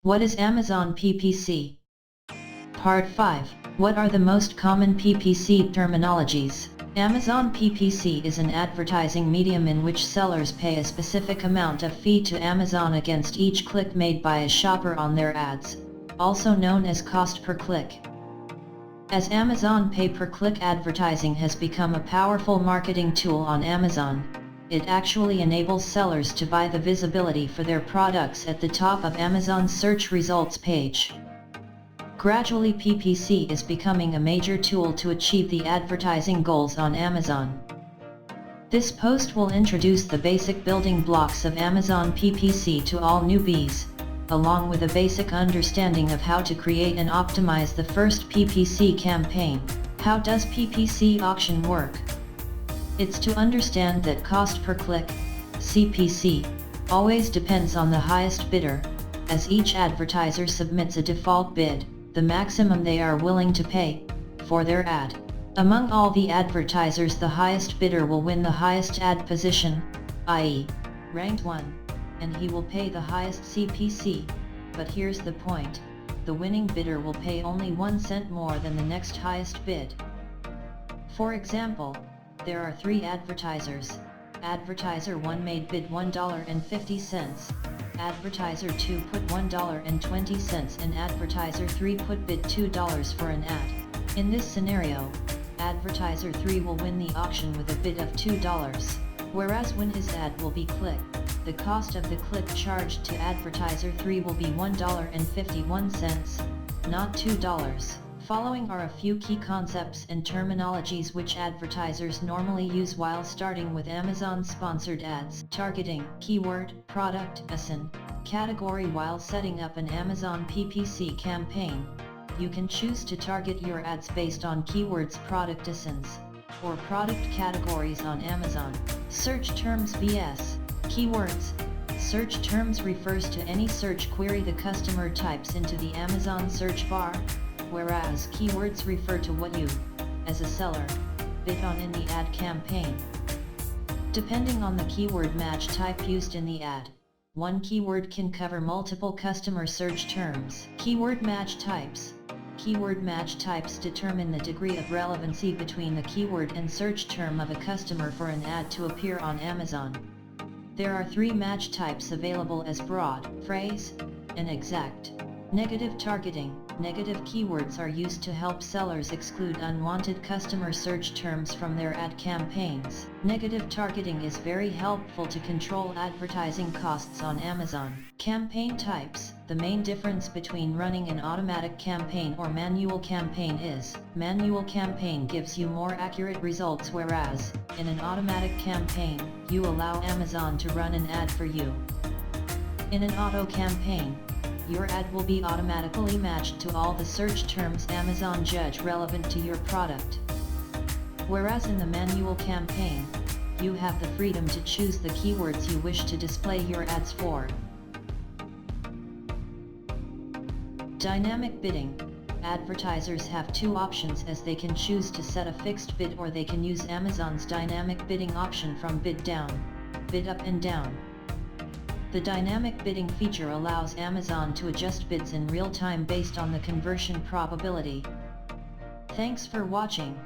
What is Amazon PPC? Part 5. What are the most common PPC terminologies? Amazon PPC is an advertising medium in which sellers pay a specific amount of fee to Amazon against each click made by a shopper on their ads, also known as cost per click. As Amazon pay-per-click advertising has become a powerful marketing tool on Amazon, it actually enables sellers to buy the visibility for their products at the top of Amazon's search results page. Gradually, PPC is becoming a major tool to achieve the advertising goals on Amazon. This post will introduce the basic building blocks of Amazon PPC to all newbies, along with a basic understanding of how to create and optimize the first PPC campaign. How does PPC auction work? It's to understand that cost per click, CPC, always depends on the highest bidder, as each advertiser submits a default bid, the maximum they are willing to pay, for their ad. Among all the advertisers, the highest bidder will win the highest ad position, i.e., ranked 1, and he will pay the highest CPC, but here's the point, the winning bidder will pay only 1 cent more than the next highest bid. For example, there are 3 advertisers. Advertiser 1 made bid $1.50, Advertiser 2 put $1.20 and Advertiser 3 put bid $2 for an ad. In this scenario, Advertiser 3 will win the auction with a bid of $2, whereas when his ad will be clicked, the cost of the click charged to Advertiser 3 will be $1.51, not $2. Following are a few key concepts and terminologies which advertisers normally use while starting with Amazon sponsored ads. Targeting, keyword, product, ASIN, category. While setting up an Amazon PPC campaign, you can choose to target your ads based on keywords, product ASINs, or product categories on Amazon. Search terms vs. keywords. Search terms refers to any search query the customer types into the Amazon search bar, whereas keywords refer to what you, as a seller, bid on in the ad campaign. Depending on the keyword match type used in the ad, one keyword can cover multiple customer search terms. Keyword match types. Keyword match types determine the degree of relevancy between the keyword and search term of a customer for an ad to appear on Amazon. There are 3 match types available as broad, phrase, and exact. Negative targeting. Negative keywords are used to help sellers exclude unwanted customer search terms from their ad campaigns. Negative targeting is very helpful to control advertising costs on Amazon. Campaign types. The main difference between running an automatic campaign or manual campaign is, manual campaign gives you more accurate results, whereas, in an automatic campaign, you allow Amazon to run an ad for you. In an auto campaign, your ad will be automatically matched to all the search terms Amazon judge relevant to your product. Whereas in the manual campaign, you have the freedom to choose the keywords you wish to display your ads for. Dynamic bidding. Advertisers have 2 options, as they can choose to set a fixed bid, or they can use Amazon's dynamic bidding option from bid down, bid up and down. The dynamic bidding feature allows Amazon to adjust bids in real time based on the conversion probability. Thanks for watching.